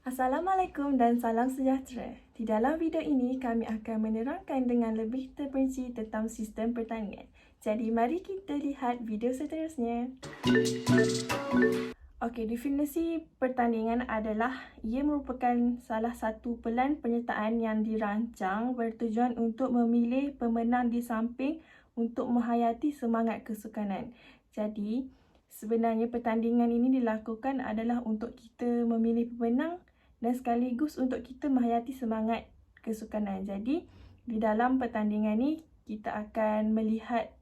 Assalamualaikum dan salam sejahtera. Di dalam video ini, kami akan menerangkan dengan lebih terperinci tentang sistem pertanian. Jadi, mari kita lihat video seterusnya. Okey, definisi pertandingan adalah ia merupakan salah satu pelan penyertaan yang dirancang bertujuan untuk memilih pemenang di samping untuk menghayati semangat kesukanan. Jadi, sebenarnya pertandingan ini dilakukan adalah untuk kita memilih pemenang dan sekaligus untuk kita menghayati semangat kesukanan. Jadi, di dalam pertandingan ni kita akan melihat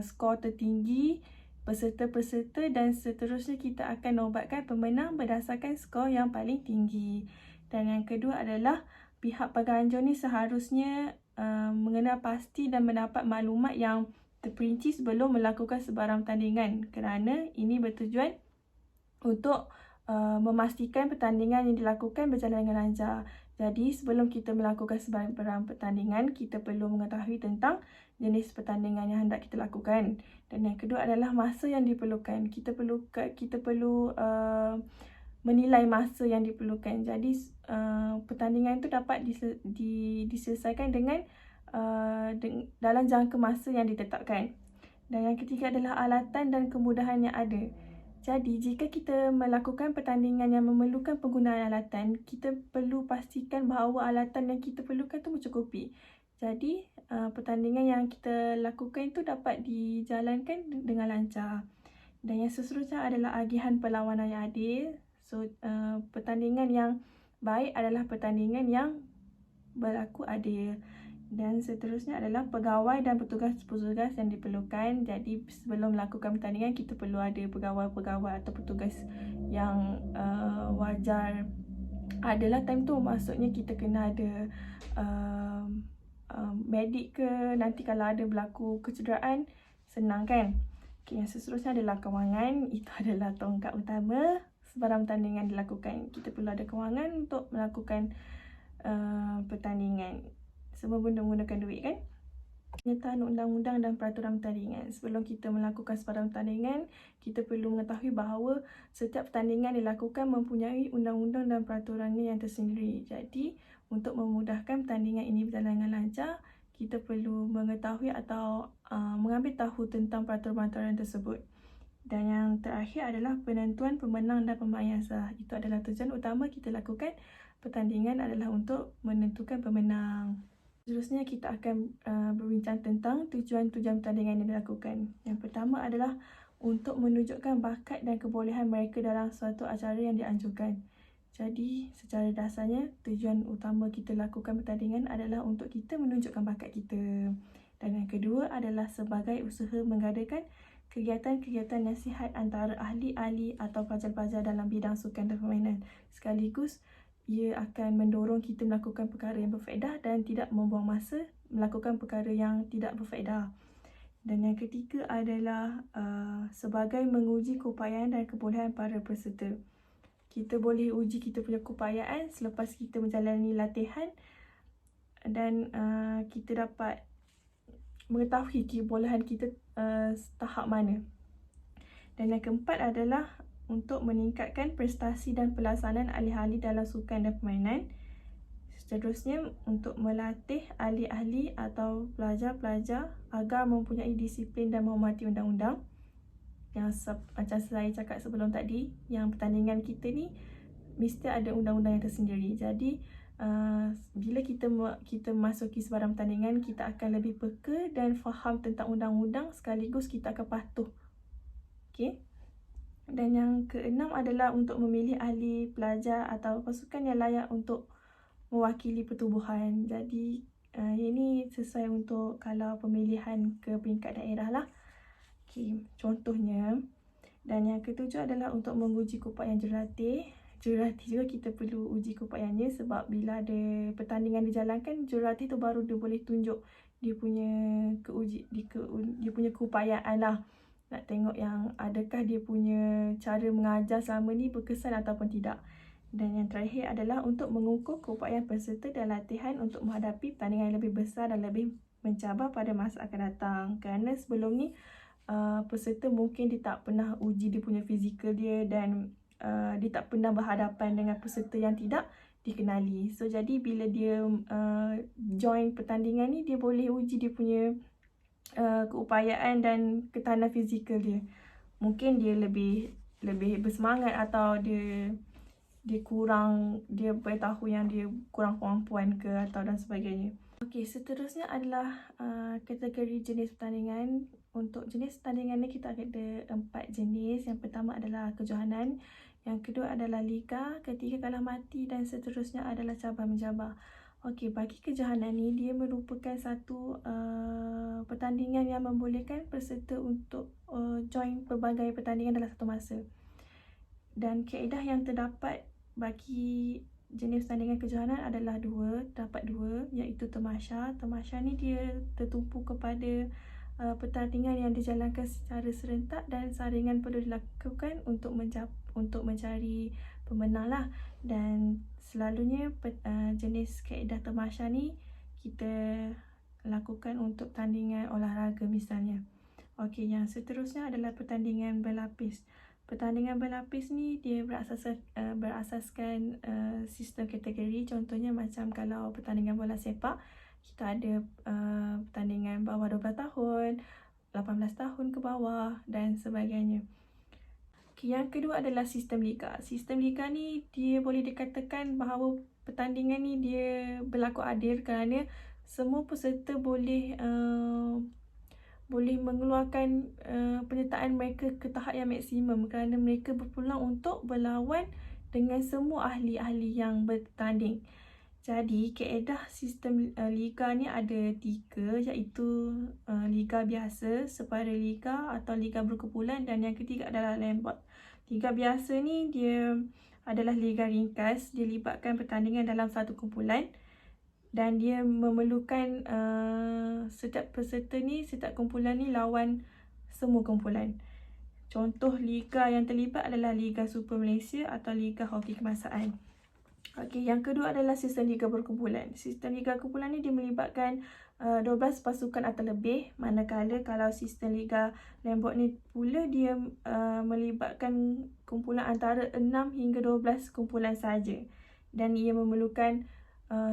skor tertinggi peserta-peserta dan seterusnya kita akan nobatkan pemenang berdasarkan skor yang paling tinggi. Dan yang kedua adalah pihak penganjur ni seharusnya mengenal pasti dan mendapat maklumat yang terperinci sebelum melakukan sebarang pertandingan kerana ini bertujuan untuk memastikan pertandingan yang dilakukan berjalan dengan lancar. Jadi sebelum kita melakukan sebarang pertandingan, kita perlu mengetahui tentang jenis pertandingan yang hendak kita lakukan. Dan yang kedua adalah masa yang diperlukan. Kita perlu menilai masa yang diperlukan. Jadi pertandingan itu dapat diselesaikan dengan dalam jangka masa yang ditetapkan. Dan yang ketiga adalah alatan dan kemudahan yang ada. Jadi, jika kita melakukan pertandingan yang memerlukan penggunaan alatan, kita perlu pastikan bahawa alatan yang kita perlukan itu mencukupi. Jadi, pertandingan yang kita lakukan itu dapat dijalankan dengan lancar. Dan yang seterusnya adalah agihan perlawanan yang adil. So, pertandingan yang baik adalah pertandingan yang berlaku adil. Dan seterusnya adalah pegawai dan petugas-petugas yang diperlukan. Jadi sebelum melakukan pertandingan kita perlu ada pegawai-pegawai atau petugas yang wajar. Adalah time tu maksudnya kita kena ada medik ke, nanti kalau ada berlaku kecederaan senang kan. Okay, yang seterusnya adalah kewangan. Itu adalah tongkat utama sebarang pertandingan dilakukan. Kita perlu ada kewangan untuk melakukan pertandingan. Semua benda menggunakan duit kan? Penyertaan undang-undang dan peraturan pertandingan. Sebelum kita melakukan sebarang pertandingan, kita perlu mengetahui bahawa setiap pertandingan dilakukan mempunyai undang-undang dan peraturannya yang tersendiri. Jadi, untuk memudahkan pertandingan ini berjalan dengan lancar, kita perlu mengetahui atau mengambil tahu tentang peraturan-peraturan tersebut. Dan yang terakhir adalah penentuan pemenang dan pemain yang sah. Itu adalah tujuan utama kita lakukan pertandingan adalah untuk menentukan pemenang. Seterusnya kita akan berbincang tentang tujuan-tujuan pertandingan yang dilakukan. Yang pertama adalah untuk menunjukkan bakat dan kebolehan mereka dalam suatu acara yang dianjurkan. Jadi secara dasarnya tujuan utama kita lakukan pertandingan adalah untuk kita menunjukkan bakat kita. Dan yang kedua adalah sebagai usaha mengadakan kegiatan-kegiatan nasihat antara ahli-ahli atau pelajar-pelajar dalam bidang sukan dan permainan. Sekaligus ia akan mendorong kita melakukan perkara yang berfaedah dan tidak membuang masa melakukan perkara yang tidak berfaedah. Dan yang ketiga adalah sebagai menguji keupayaan dan kebolehan para peserta. Kita boleh uji kita punya keupayaan selepas kita menjalani latihan dan kita dapat mengetahui kebolehan kita tahap mana. Dan yang keempat adalah untuk meningkatkan prestasi dan pelaksanaan ahli-ahli dalam sukan dan permainan. Seterusnya, untuk melatih ahli-ahli atau pelajar-pelajar agar mempunyai disiplin dan menghormati undang-undang. Yang macam saya cakap sebelum tadi, yang pertandingan kita ni mesti ada undang-undang yang tersendiri. Jadi, bila kita memasuki sebarang pertandingan, kita akan lebih peka dan faham tentang undang-undang sekaligus kita akan patuh. Okay? Dan yang keenam adalah untuk memilih ahli, pelajar atau pasukan yang layak untuk mewakili pertubuhan. Jadi ini sesuai untuk kalau pemilihan ke peringkat daerah lah. Okay, contohnya. Dan yang ketujuh adalah untuk menguji keupayaan jurulatih. Jurulatih juga kita perlu uji keupayanya sebab bila ada pertandingan dijalankan, jurulatih tu baru dia boleh tunjuk dia punya dia punya keupayaan lah. Nak tengok yang adakah dia punya cara mengajar selama ni berkesan ataupun tidak. Dan yang terakhir adalah untuk mengukur keupayaan peserta dan latihan untuk menghadapi pertandingan yang lebih besar dan lebih mencabar pada masa akan datang. Kerana sebelum ni peserta mungkin dia tak pernah uji dia punya fizikal dia dan dia tak pernah berhadapan dengan peserta yang tidak dikenali. So jadi bila dia join pertandingan ni, dia boleh uji dia punya keupayaan dan ketahanan fizikal dia. Mungkin dia lebih bersemangat atau dia tahu yang dia kurang kemampuan ke atau dan sebagainya. Okey, seterusnya adalah kategori jenis pertandingan. Untuk jenis pertandingan ni kita ada 4 jenis. Yang pertama adalah kejohanan, yang kedua adalah liga, ketiga kalah mati dan seterusnya adalah cabar mencabar. Okey, bagi kejohanan ni dia merupakan satu pertandingan yang membolehkan peserta untuk join pelbagai pertandingan dalam satu masa. Dan kaedah yang terdapat bagi jenis pertandingan kejohanan adalah terdapat dua, iaitu tamasya. Tamasya ni dia tertumpu kepada pertandingan yang dijalankan secara serentak dan saringan perlu dilakukan untuk mencari pemenang lah. Dan selalunya jenis kaedah tamasya ni kita lakukan untuk pertandingan olahraga misalnya. Okey, yang seterusnya adalah pertandingan berlapis. Pertandingan berlapis ni dia berasaskan sistem kategori. Contohnya macam kalau pertandingan bola sepak, kita ada pertandingan bawah 12 tahun, 18 tahun ke bawah dan sebagainya. Okay, yang kedua adalah sistem liga. Sistem liga ni dia boleh dikatakan bahawa pertandingan ni dia berlaku adil kerana semua peserta boleh mengeluarkan penyertaan mereka ke tahap yang maksimum kerana mereka berpeluang untuk berlawan dengan semua ahli-ahli yang bertanding. Jadi kaedah sistem liga ni ada 3, iaitu liga biasa, sepada liga atau liga berkumpulan, dan yang ketiga adalah lembot. Liga biasa ni dia adalah liga ringkas, dilibatkan pertandingan dalam satu kumpulan. Dan dia memerlukan setiap peserta ni, setiap kumpulan ni lawan semua kumpulan. Contoh liga yang terlibat adalah Liga Super Malaysia atau Liga Hoki Kebangsaan. Okey, yang kedua adalah sistem liga berkumpulan. Sistem liga kumpulan ni dia melibatkan 12 pasukan atau lebih, manakala kalau sistem liga lembot ni pula dia melibatkan kumpulan antara 6 hingga 12 kumpulan saja. Dan ia memerlukan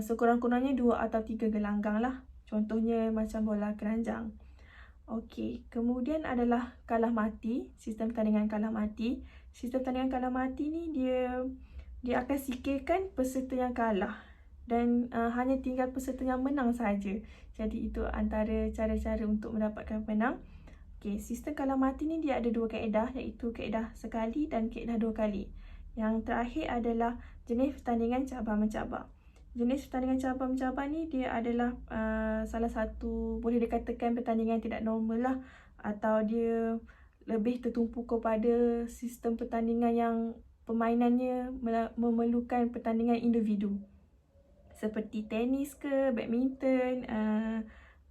sekurang-kurangnya 2 atau 3 gelanggang lah. Contohnya macam bola keranjang. Okey, kemudian adalah kalah mati, sistem pertandingan kalah mati. Sistem pertandingan kalah mati ni dia akan singkirkan peserta yang kalah dan hanya tinggal peserta yang menang saja. Jadi itu antara cara-cara untuk mendapatkan pemenang. Okey, sistem kalah mati ni dia ada 2 kaedah, iaitu kaedah sekali dan kaedah 2 kali. Yang terakhir adalah jenis pertandingan cabar mencabar. Jenis pertandingan cabar mencabar ni dia adalah salah satu, boleh dikatakan pertandingan tidak normal lah, atau dia lebih tertumpu kepada sistem pertandingan yang permainannya memerlukan pertandingan individu, seperti tenis ke, badminton,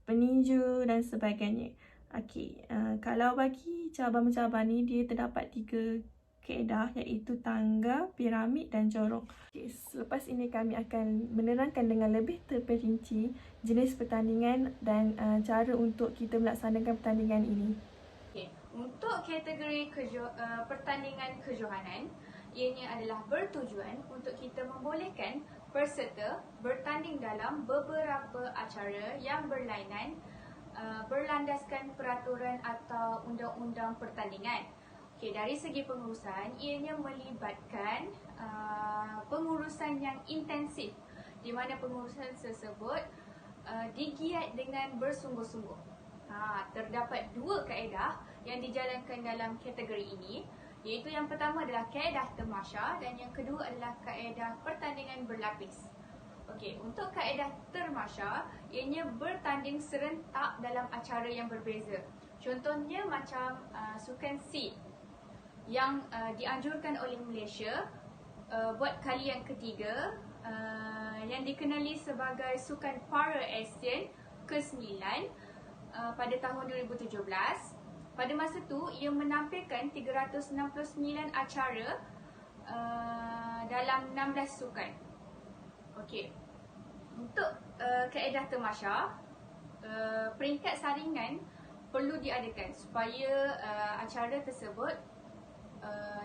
peninju dan sebagainya. Okey, kalau bagi cabar mencabar ni dia terdapat 3 kaedah, iaitu tangga, piramid dan jorong. Okay, selepas ini kami akan menerangkan dengan lebih terperinci jenis pertandingan dan cara untuk kita melaksanakan pertandingan ini. Okay. Untuk kategori pertandingan kejohanan, ianya adalah bertujuan untuk kita membolehkan peserta bertanding dalam beberapa acara yang berlainan berlandaskan peraturan atau undang-undang pertandingan. Okay, dari segi pengurusan, ianya melibatkan pengurusan yang intensif, di mana pengurusan tersebut digiat dengan bersungguh-sungguh. Terdapat 2 kaedah yang dijalankan dalam kategori ini, iaitu yang pertama adalah kaedah tamasya dan yang kedua adalah kaedah pertandingan berlapis. Okey, untuk kaedah tamasya, ianya bertanding serentak dalam acara yang berbeza. Contohnya macam sukan seat yang dianjurkan oleh Malaysia buat kali yang ketiga, yang dikenali sebagai Sukan Para-Asian ke-9 pada tahun 2017. Pada masa tu ia menampilkan 369 acara dalam 16 sukan. Okey. Untuk kaedah tamasya, peringkat saringan perlu diadakan supaya acara tersebut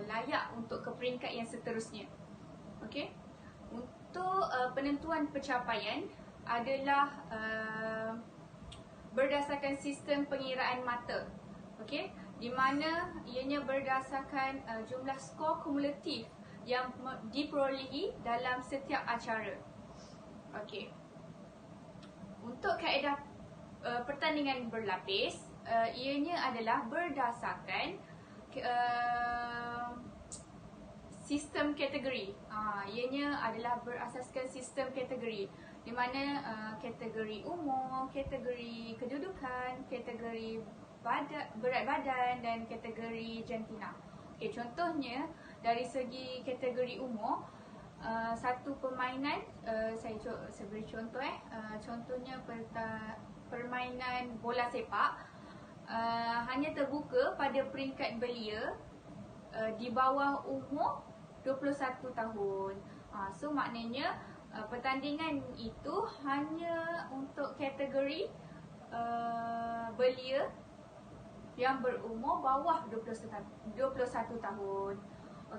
layak untuk ke peringkat yang seterusnya. Okey. Untuk penentuan pencapaian adalah berdasarkan sistem pengiraan mata. Okey, di mana ianya berdasarkan jumlah skor kumulatif yang diperolehi dalam setiap acara. Okey. Untuk kaedah pertandingan berlapis, ianya adalah berdasarkan sistem kategori. Ianya adalah berasaskan sistem kategori, di mana kategori umur, kategori kedudukan, kategori berat badan dan kategori jantina. Okay, contohnya dari segi kategori umur, satu permainan, saya beri contoh contohnya permainan bola sepak hanya terbuka pada peringkat belia di bawah umur 21 tahun. So maknanya pertandingan itu hanya untuk kategori belia yang berumur bawah 21 tahun.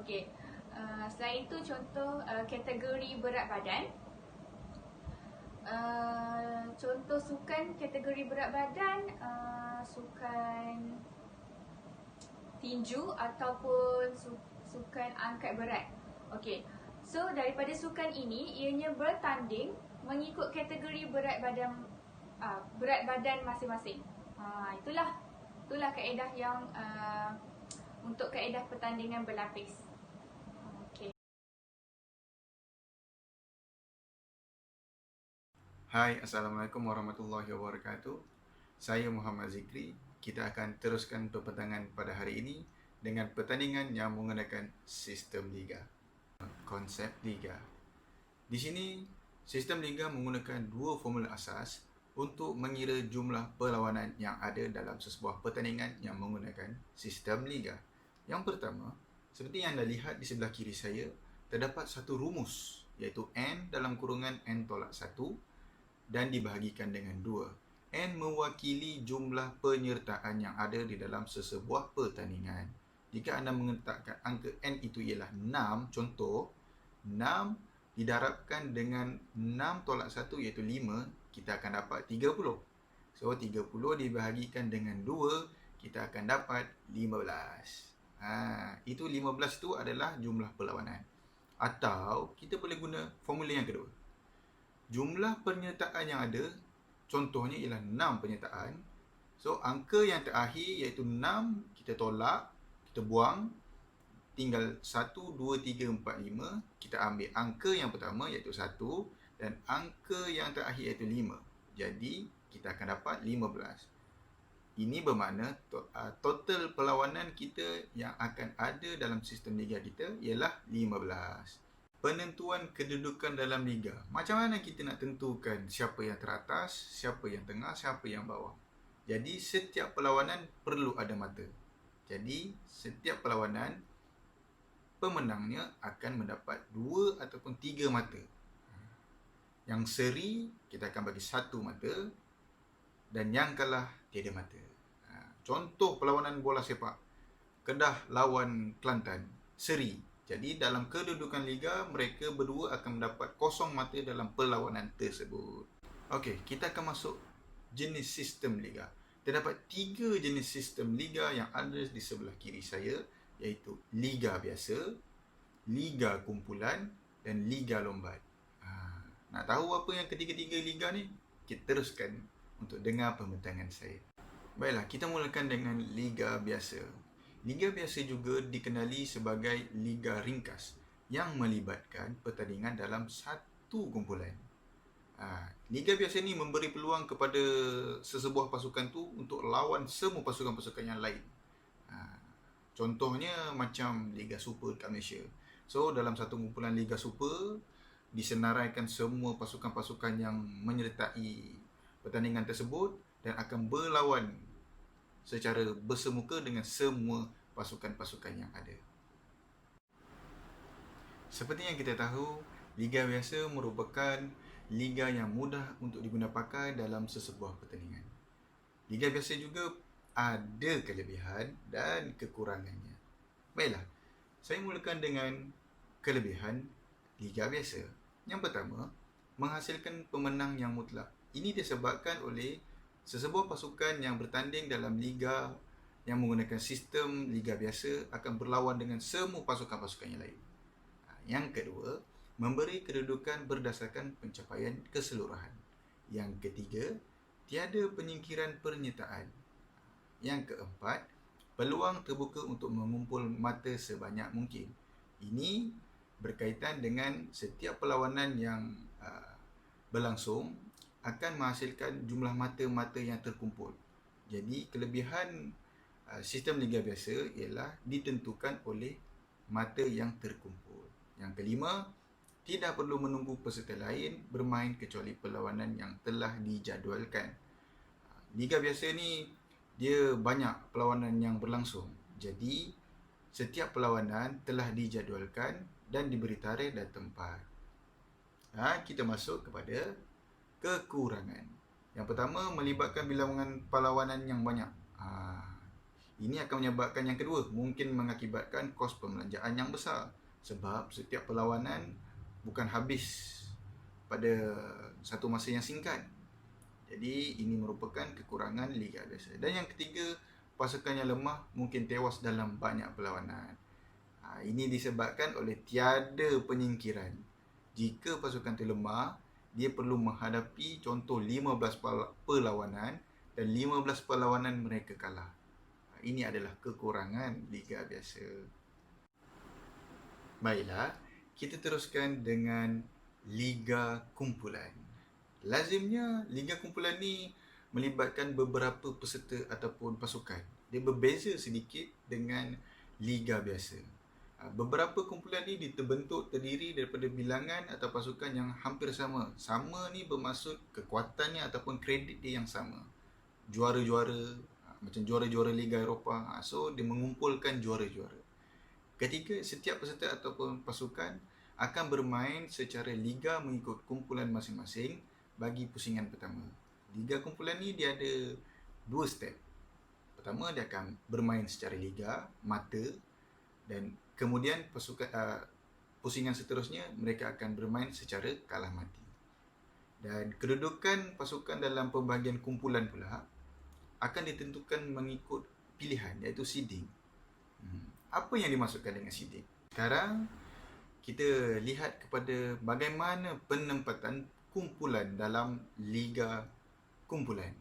Okey. Selain itu contoh kategori berat badan. Contoh sukan kategori berat badan, sukan tinju ataupun sukan angkat berat. Okey. So daripada sukan ini ianya bertanding mengikut kategori berat badan masing-masing. Itulah kaedah yang untuk kaedah pertandingan berlapis. Okey. Hai, Assalamualaikum warahmatullahi wabarakatuh. Saya Muhammad Zikri. Kita akan teruskan perbincangan pada hari ini dengan pertandingan yang menggunakan sistem liga. Konsep liga. Di sini, sistem liga menggunakan dua formula asas untuk mengira jumlah perlawanan yang ada dalam sesebuah pertandingan yang menggunakan sistem liga. Yang pertama, seperti yang anda lihat di sebelah kiri saya, terdapat satu rumus, iaitu N dalam kurungan N tolak 1 dan dibahagikan dengan 2. N mewakili jumlah penyertaan yang ada di dalam sesebuah pertandingan. Jika anda mengletakkan angka N itu ialah 6, contoh 6 didarabkan dengan 6 tolak 1 iaitu 5, kita akan dapat 30. So 30 dibahagikan dengan 2, kita akan dapat 15. Itu 15 itu adalah jumlah perlawanan. Atau kita boleh guna formula yang kedua. Jumlah penyertaan yang ada, contohnya ialah 6 penyertaan. So angka yang terakhir iaitu 6, kita tolak, kita buang, tinggal 1, 2, 3, 4, 5. Kita ambil angka yang pertama iaitu 1 dan angka yang terakhir iaitu 5. Jadi kita akan dapat 15. Ini bermakna total perlawanan kita yang akan ada dalam sistem liga kita ialah 15. Penentuan kedudukan dalam liga. Macam mana kita nak tentukan siapa yang teratas, siapa yang tengah, siapa yang bawah? Jadi setiap perlawanan perlu ada mata. Jadi setiap perlawanan pemenangnya akan mendapat 2 ataupun 3 mata. Yang seri kita akan bagi 1 mata dan yang kalah tiada mata. Contoh perlawanan bola sepak, Kedah lawan Kelantan, seri. Jadi dalam kedudukan liga mereka berdua akan mendapat 0 mata dalam perlawanan tersebut. Okey, kita akan masuk jenis sistem liga. Terdapat 3 jenis sistem liga yang ada di sebelah kiri saya, iaitu liga biasa, liga kumpulan dan liga lombat. Nak tahu apa yang ketiga-tiga liga ni? Kita teruskan untuk dengar pembincangan saya. Baiklah, kita mulakan dengan liga biasa. Liga biasa juga dikenali sebagai liga ringkas yang melibatkan pertandingan dalam satu kumpulan. Liga biasa ni memberi peluang kepada sesebuah pasukan tu untuk lawan semua pasukan-pasukan yang lain. Contohnya macam Liga Super kat Malaysia. So dalam satu kumpulan Liga Super disenaraikan semua pasukan-pasukan yang menyertai pertandingan tersebut dan akan berlawan secara bersemuka dengan semua pasukan-pasukan yang ada. Seperti yang kita tahu, liga biasa merupakan liga yang mudah untuk diguna pakai dalam sesebuah pertandingan. Liga biasa juga ada kelebihan dan kekurangannya. Baiklah, Saya mulakan dengan kelebihan liga biasa. Yang pertama, menghasilkan pemenang yang mutlak. Ini disebabkan oleh sesebuah pasukan yang bertanding dalam liga yang menggunakan sistem liga biasa akan berlawan dengan semua pasukan-pasukan yang lain. Yang kedua, memberi kedudukan berdasarkan pencapaian keseluruhan. Yang ketiga, tiada penyingkiran penyertaan. Yang keempat, peluang terbuka untuk mengumpul mata sebanyak mungkin. Ini berkaitan dengan setiap perlawanan yang berlangsung akan menghasilkan jumlah mata-mata yang terkumpul. Jadi kelebihan sistem liga biasa ialah ditentukan oleh mata yang terkumpul. Yang kelima, tidak perlu menunggu peserta lain bermain kecuali perlawanan yang telah dijadualkan. Liga biasa ni dia banyak perlawanan yang berlangsung. Jadi setiap perlawanan telah dijadualkan dan diberi tarikh dan tempat. Kita masuk kepada kekurangan. Yang pertama, melibatkan bilangan perlawanan yang banyak. Ini akan menyebabkan yang kedua, mungkin mengakibatkan kos pembelanjaan yang besar. Sebab setiap perlawanan bukan habis pada satu masa yang singkat. Jadi ini merupakan kekurangan liga biasa. Dan yang ketiga, pasukan yang lemah mungkin tewas dalam banyak perlawanan. Ini disebabkan oleh tiada penyingkiran. Jika pasukan itu lemah, dia perlu menghadapi contoh 15 perlawanan dan 15 perlawanan mereka kalah. Ini adalah kekurangan liga biasa. Baiklah, kita teruskan dengan liga kumpulan. Lazimnya liga kumpulan ni melibatkan beberapa peserta ataupun pasukan. Dia berbeza sedikit dengan liga biasa. Beberapa kumpulan ni terbentuk terdiri daripada bilangan atau pasukan yang hampir sama. Sama ni bermaksud kekuatannya ataupun kredit dia yang sama. Juara-juara, macam juara-juara Liga Eropah. So, dia mengumpulkan juara-juara. Ketika setiap peserta ataupun pasukan akan bermain secara liga mengikut kumpulan masing-masing bagi pusingan pertama. Liga kumpulan ni dia ada 2 step. Pertama, dia akan bermain secara liga, mata, dan kemudian pusingan seterusnya mereka akan bermain secara kalah mati. Dan kedudukan pasukan dalam pembahagian kumpulan pula akan ditentukan mengikut pilihan, iaitu seeding. Apa yang dimaksudkan dengan seeding? Sekarang kita lihat kepada bagaimana penempatan kumpulan dalam liga kumpulan.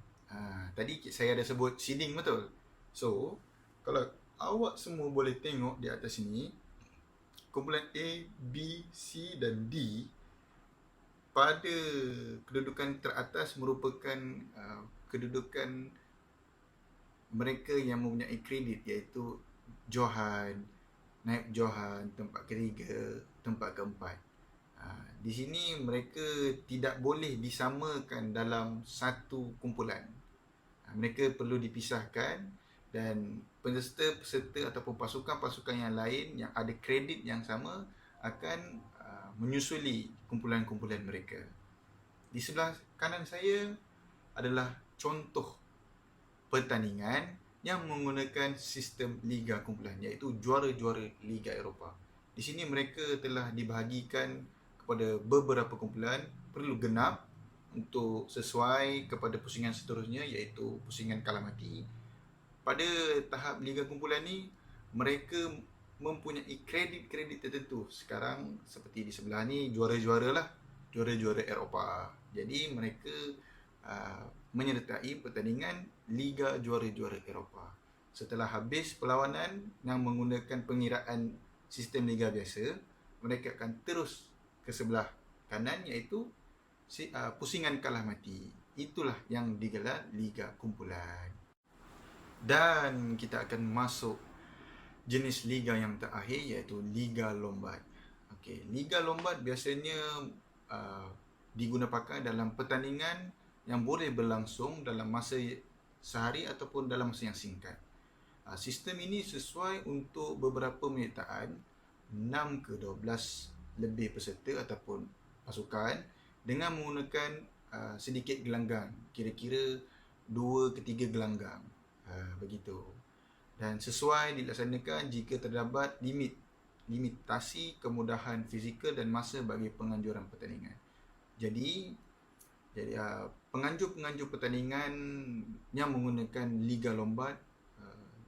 Tadi saya ada sebut seeding, betul? So, kalau awak semua boleh tengok di atas sini, kumpulan A, B, C dan D pada kedudukan teratas merupakan kedudukan mereka yang mempunyai kredit, iaitu Johan, Naib Johan, tempat ketiga, tempat keempat. Di sini mereka tidak boleh disamakan dalam satu kumpulan. Mereka perlu dipisahkan dan peserta ataupun pasukan-pasukan yang lain yang ada kredit yang sama akan menyusuli kumpulan-kumpulan mereka. Di sebelah kanan saya adalah contoh pertandingan yang menggunakan sistem liga kumpulan, iaitu juara-juara Liga Eropah. Di sini mereka telah dibahagikan kepada beberapa kumpulan, perlu genap untuk sesuai kepada pusingan seterusnya, iaitu pusingan kalah mati. Pada tahap liga kumpulan ni, mereka mempunyai kredit-kredit tertentu. Sekarang seperti di sebelah ni, juara-juara lah, juara-juara Eropah. Jadi mereka menyertai pertandingan Liga Juara-Juara Eropah. Setelah habis perlawanan yang menggunakan pengiraan sistem liga biasa, mereka akan terus ke sebelah kanan, iaitu pusingan kalah mati. Itulah yang digelar liga kumpulan. Dan kita akan masuk jenis liga yang terakhir, iaitu Liga Lombard. Liga Lombard biasanya digunakan dalam pertandingan yang boleh berlangsung dalam masa sehari ataupun dalam masa yang singkat. Sistem ini sesuai untuk beberapa penyertaan 6 ke 12 lebih peserta ataupun pasukan dengan menggunakan sedikit gelanggang, kira-kira 2 ke 3 gelanggang, begitu. Dan sesuai dilaksanakan jika terdapat limit limitasi kemudahan fizikal dan masa bagi penganjuran pertandingan. Jadi penganjur-penganjur pertandingan yang menggunakan Liga Lombat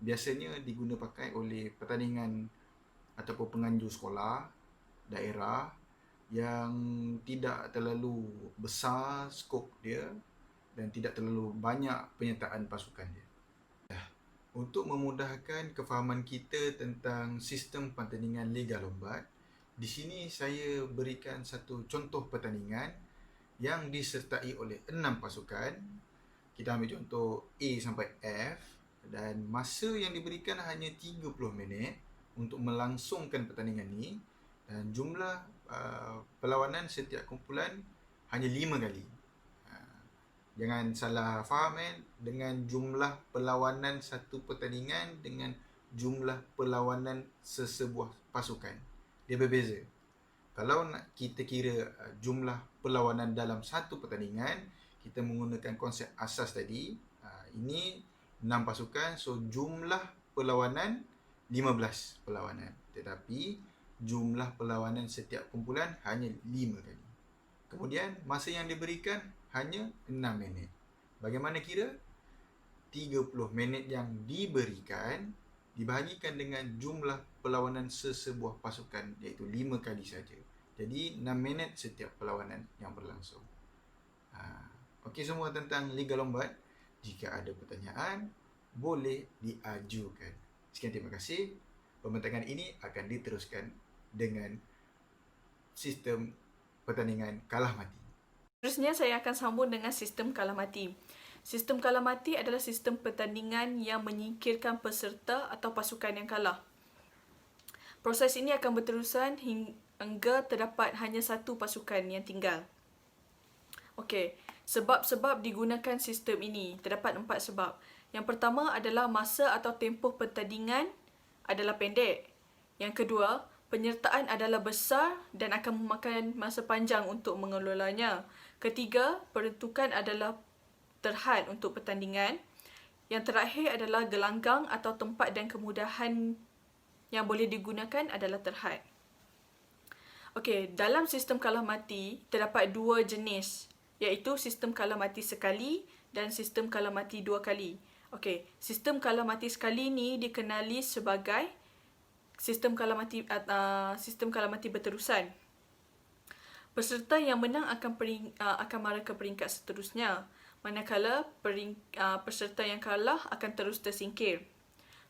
biasanya diguna pakai oleh pertandingan ataupun penganjur sekolah, daerah yang tidak terlalu besar skop dia dan tidak terlalu banyak penyertaan pasukan dia. Untuk memudahkan kefahaman kita tentang sistem pertandingan Liga Lombat, di sini saya berikan satu contoh pertandingan yang disertai oleh 6 pasukan. Kita ambil contoh A sampai F dan masa yang diberikan hanya 30 minit untuk melangsungkan pertandingan ini, dan jumlah perlawanan setiap kumpulan hanya 5 kali. Jangan salah faham dengan jumlah perlawanan satu pertandingan dengan jumlah perlawanan sesebuah pasukan. Dia berbeza. Kalau nak kita kira jumlah perlawanan dalam satu pertandingan, kita menggunakan konsep asas tadi. Ini 6 pasukan, so jumlah perlawanan 15 perlawanan. Tetapi jumlah perlawanan setiap kumpulan hanya 5 kali. Kemudian masa yang diberikan hanya 6 minit. Bagaimana kira? 30 minit yang diberikan dibahagikan dengan jumlah perlawanan sesebuah pasukan, iaitu 5 kali saja. Jadi 6 minit setiap perlawanan yang berlangsung. Okey semua tentang Liga Lombat. Jika ada pertanyaan, boleh diajukan. Sekian, terima kasih. Pembentangan ini akan diteruskan dengan sistem pertandingan kalah mati. Seterusnya saya akan sambung dengan sistem kalah mati. Sistem kalah mati adalah sistem pertandingan yang menyingkirkan peserta atau pasukan yang kalah. Proses ini akan berterusan hingga terdapat hanya satu pasukan yang tinggal. Okey, sebab-sebab digunakan sistem ini. Terdapat 4 sebab. Yang pertama adalah masa atau tempoh pertandingan adalah pendek. Yang kedua, penyertaan adalah besar dan akan memakan masa panjang untuk mengelolanya. Ketiga, peruntukan adalah terhad untuk pertandingan. Yang terakhir adalah gelanggang atau tempat dan kemudahan yang boleh digunakan adalah terhad. Okey, dalam sistem kalah mati terdapat 2 jenis, iaitu sistem kalah mati sekali dan sistem kalah mati 2 kali. Okey, sistem kalah mati sekali ni dikenali sebagai sistem kalah mati berterusan. Peserta yang menang akan mara ke peringkat seterusnya, manakala peserta yang kalah akan terus tersingkir.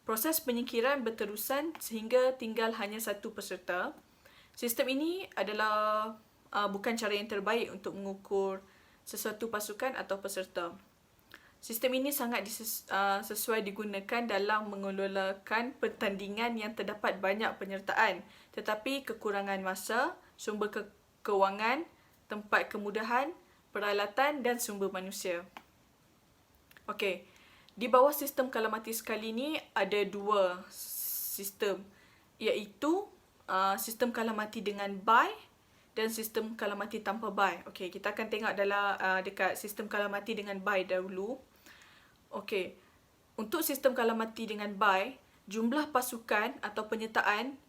Proses penyingkiran berterusan sehingga tinggal hanya satu peserta. Sistem ini adalah bukan cara yang terbaik untuk mengukur sesuatu pasukan atau peserta. Sistem ini sangat sesuai digunakan dalam mengelolakan pertandingan yang terdapat banyak penyertaan, tetapi kekurangan masa, sumber kewangan, tempat kemudahan, peralatan dan sumber manusia. Okey, di bawah sistem kalah mati sekali ni ada 2 sistem, iaitu sistem kalah mati dengan buy dan sistem kalah mati tanpa buy. Okey, kita akan tengok dalam dekat sistem kalah mati dengan buy dahulu. Okey, untuk sistem kalah mati dengan buy, jumlah pasukan atau penyertaan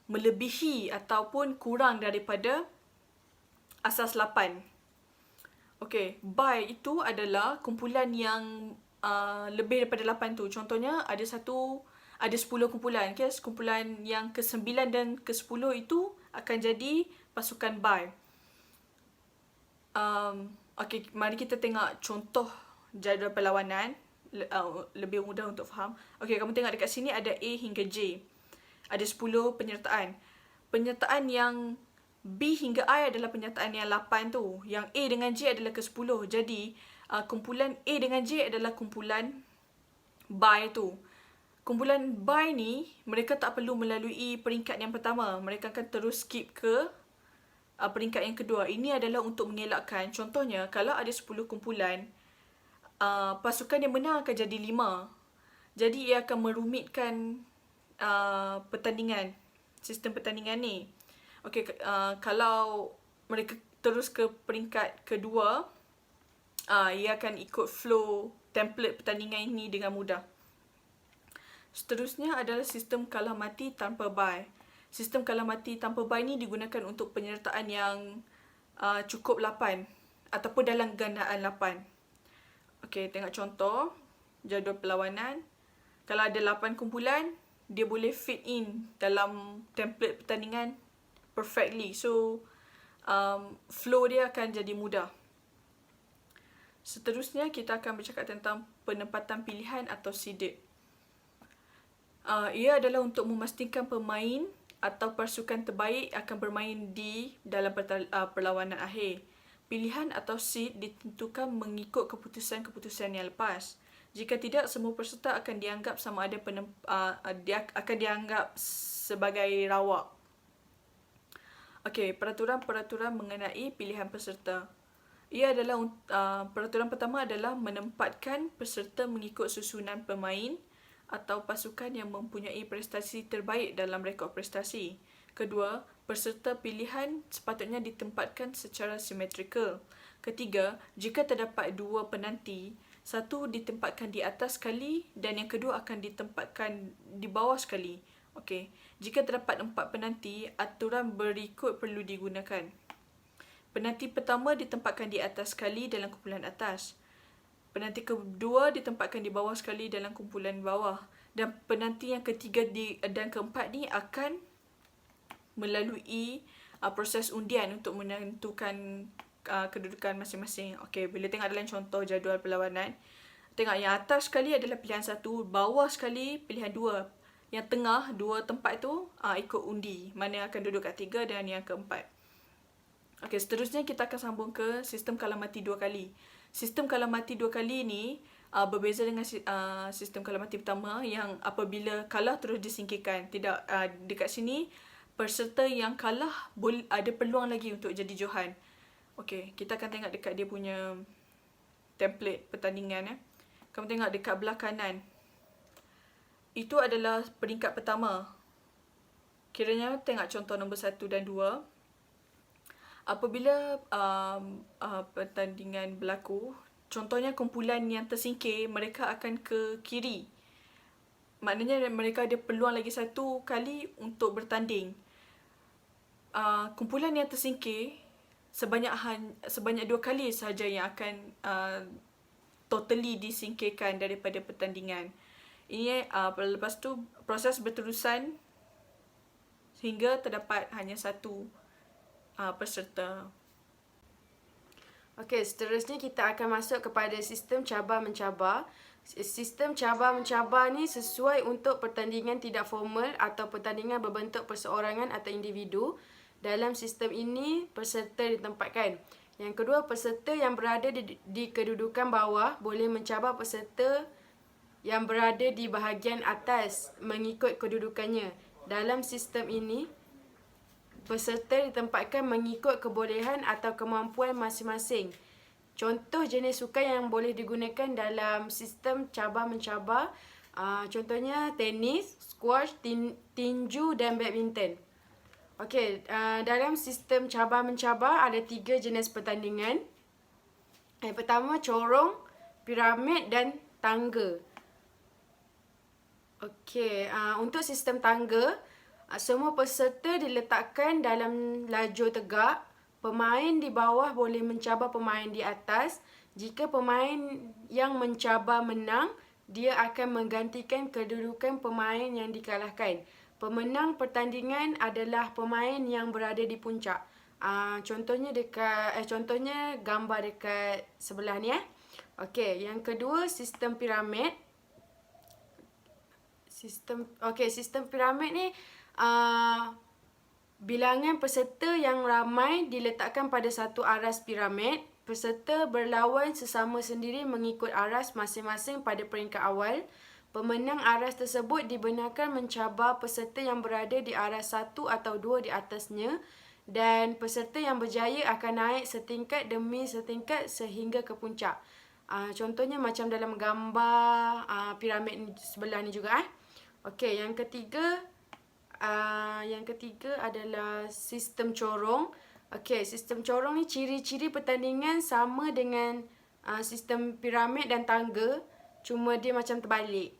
melebihi ataupun kurang daripada asas 8. Okey, buy itu adalah kumpulan yang lebih daripada 8 tu. Contohnya ada 10 kumpulan. Okay? Kumpulan yang ke-9 dan ke-10 itu akan jadi pasukan buy. Okey, mari kita tengok contoh jadual perlawanan. Lebih mudah untuk faham. Okey, kamu tengok dekat sini ada A hingga J. Ada 10 penyertaan. Penyertaan yang B hingga I adalah penyertaan yang 8 tu. Yang A dengan J adalah ke-10. Jadi, kumpulan A dengan J adalah kumpulan buy tu. Kumpulan buy ni, mereka tak perlu melalui peringkat yang pertama. Mereka akan terus skip ke peringkat yang kedua. Ini adalah untuk mengelakkan. Contohnya, kalau ada 10 kumpulan, pasukan yang menang akan jadi 5. Jadi, ia akan merumitkan sistem pertandingan ni. Okey, kalau mereka terus ke peringkat kedua, ia akan ikut flow template pertandingan ini dengan mudah. Seterusnya adalah sistem kalah mati tanpa bye. Sistem kalah mati tanpa bye ni digunakan untuk penyertaan yang cukup 8 ataupun dalam gandaan 8. Okey, tengok contoh jadual perlawanan. Kalau ada 8 kumpulan, dia boleh fit in dalam template pertandingan perfectly. So, flow dia akan jadi mudah. Seterusnya, kita akan bercakap tentang penempatan pilihan atau seeded. Ia adalah untuk memastikan pemain atau pasukan terbaik akan bermain di dalam perlawanan akhir. Pilihan atau seed ditentukan mengikut keputusan-keputusan yang lepas. Jika tidak, semua peserta akan dianggap sama ada akan dianggap sebagai rawak. Okey, peraturan-peraturan mengenai pilihan peserta. Ia adalah peraturan pertama adalah menempatkan peserta mengikut susunan pemain atau pasukan yang mempunyai prestasi terbaik dalam rekod prestasi. Kedua, peserta pilihan sepatutnya ditempatkan secara simetrikal. Ketiga, jika terdapat dua penanti, satu ditempatkan di atas sekali dan yang kedua akan ditempatkan di bawah sekali. Okey, jika terdapat 4 penanti, aturan berikut perlu digunakan. Penanti pertama ditempatkan di atas sekali dalam kumpulan atas. Penanti kedua ditempatkan di bawah sekali dalam kumpulan bawah. Dan penanti yang ketiga dan keempat ni akan melalui proses undian untuk menentukan kedudukan masing-masing. Okey, bila tengok dalam contoh jadual perlawanan, tengok yang atas sekali adalah pilihan 1, bawah sekali pilihan 2. Yang tengah, 2 tempat tu ikut undi. Mana akan duduk kat 3 dan yang keempat. Okey, seterusnya kita akan sambung ke sistem kalah mati 2 kali. Sistem kalah mati 2 kali ni berbeza dengan sistem kalah mati pertama yang apabila kalah terus disingkirkan. Tidak, dekat sini peserta yang kalah ada peluang lagi untuk jadi johan. Okey, kita akan tengok dekat dia punya template pertandingan. Kamu tengok dekat belah kanan. Itu adalah peringkat pertama. Kiranya tengok contoh nombor 1 dan 2. Apabila pertandingan berlaku, contohnya kumpulan yang tersingkir, mereka akan ke kiri. Maknanya mereka ada peluang lagi 1 kali untuk bertanding. Kumpulan yang tersingkir, sebanyak 2 kali sahaja yang akan totally disingkirkan daripada pertandingan. Ini lepas tu proses berterusan sehingga terdapat hanya 1 peserta. Okey, seterusnya kita akan masuk kepada sistem cabar-mencabar. Sistem cabar-mencabar ni sesuai untuk pertandingan tidak formal atau pertandingan berbentuk perseorangan atau individu. Dalam sistem ini, peserta ditempatkan. Yang kedua, peserta yang berada di kedudukan bawah boleh mencabar peserta yang berada di bahagian atas mengikut kedudukannya. Dalam sistem ini, peserta ditempatkan mengikut kebolehan atau kemampuan masing-masing. Contoh jenis sukan yang boleh digunakan dalam sistem cabar-mencabar, contohnya tenis, squash, tinju dan badminton. Okey, dalam sistem cabar-mencabar ada 3 jenis pertandingan. Yang pertama, corong, piramid dan tangga. Okey, untuk sistem tangga, semua peserta diletakkan dalam lajur tegak. Pemain di bawah boleh mencabar pemain di atas. Jika pemain yang mencabar menang, dia akan menggantikan kedudukan pemain yang dikalahkan. Pemenang pertandingan adalah pemain yang berada di puncak. Contohnya gambar dekat sebelah ni. Okey, yang kedua sistem piramid. Sistem piramid ni bilangan peserta yang ramai diletakkan pada satu aras piramid. Peserta berlawan sesama sendiri mengikut aras masing-masing pada peringkat awal. Pemenang aras tersebut dibenarkan mencabar peserta yang berada di aras 1 atau 2 di atasnya, dan peserta yang berjaya akan naik setingkat demi setingkat sehingga ke puncak. Contohnya macam dalam gambar piramid sebelah ni juga. Okey, yang ketiga adalah sistem corong. Okey, sistem corong ni ciri-ciri pertandingan sama dengan sistem piramid dan tangga, cuma dia macam terbalik.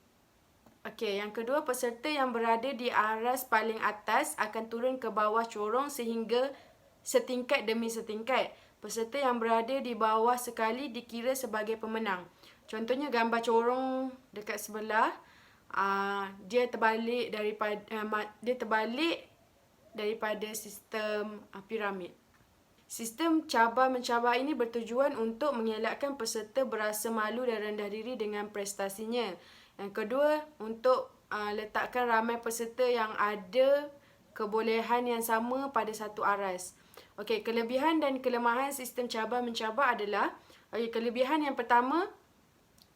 Okey, yang kedua, peserta yang berada di aras paling atas akan turun ke bawah corong sehingga setingkat demi setingkat. Peserta yang berada di bawah sekali dikira sebagai pemenang. Contohnya gambar corong dekat sebelah, dia terbalik daripada sistem piramid. Sistem cabar-mencabar ini bertujuan untuk mengelakkan peserta berasa malu dan rendah diri dengan prestasinya. Yang kedua, untuk letakkan ramai peserta yang ada kebolehan yang sama pada satu aras. Okey, kelebihan dan kelemahan sistem cabar-mencabar adalah, kelebihan yang pertama,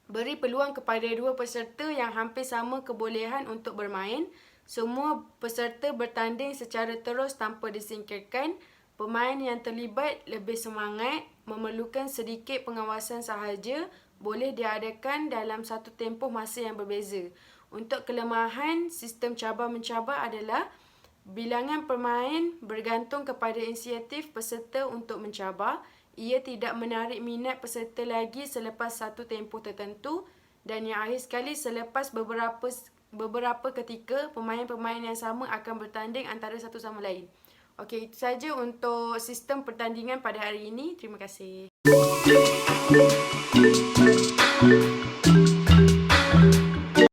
beri peluang kepada dua peserta yang hampir sama kebolehan untuk bermain. Semua peserta bertanding secara terus tanpa disingkirkan. Pemain yang terlibat lebih semangat, memerlukan sedikit pengawasan sahaja, boleh diadakan dalam satu tempoh masa yang berbeza. Untuk kelemahan sistem cabar-mencabar adalah bilangan pemain bergantung kepada inisiatif peserta untuk mencabar. Ia tidak menarik minat peserta lagi selepas satu tempoh tertentu. Dan yang akhir sekali, selepas beberapa ketika, pemain-pemain yang sama akan bertanding antara satu sama lain. Okey, itu saja untuk sistem pertandingan pada hari ini. Terima kasih.